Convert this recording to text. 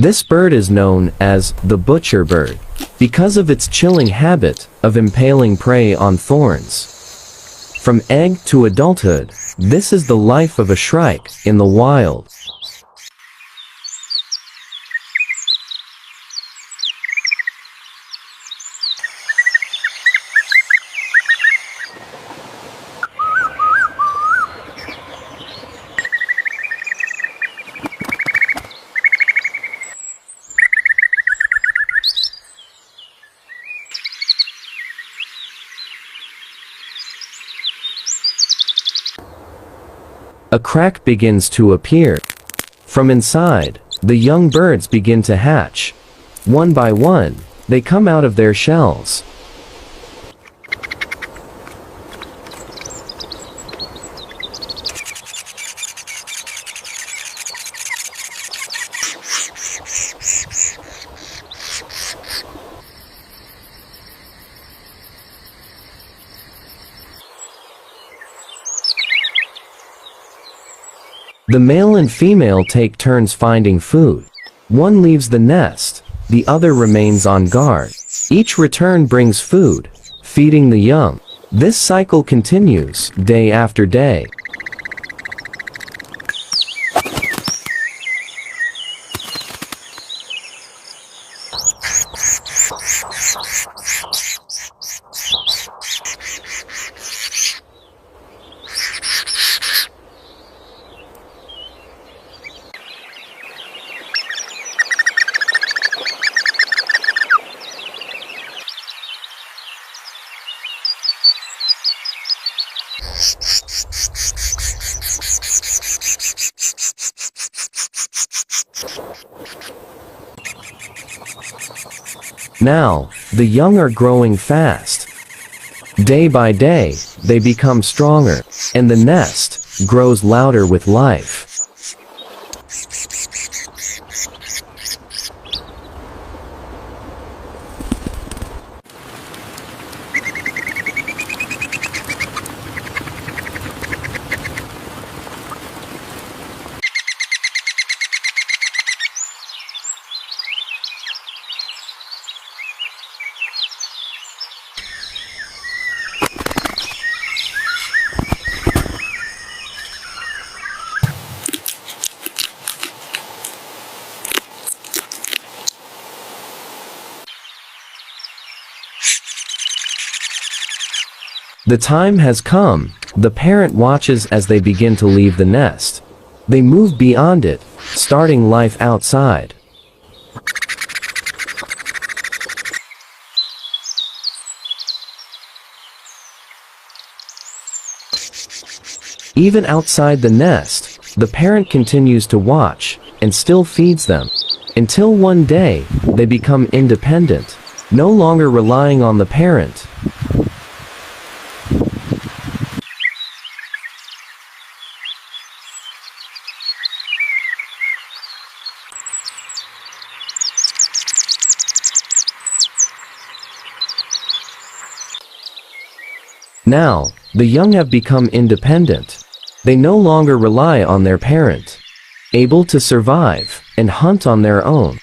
This bird is known as the butcher bird because of its chilling habit of impaling prey on thorns. From egg to adulthood, this is the life of a shrike in the wild. A crack begins to appear. From inside, the young birds begin to hatch. One by one, they come out of their shells. The male and female take turns finding food. One leaves the nest, the other remains on guard. Each return brings food, feeding the young. This cycle continues day after day. Now, the young are growing fast. Day by day, they become stronger, and the nest grows louder with life. The time has come. The parent watches as they begin to leave the nest. They move beyond it, starting life outside. Even outside the nest, the parent continues to watch and still feeds them, until one day, they become independent, no longer relying on the parent. Now, the young have become independent. They no longer rely on their parent, able to survive and hunt on their own.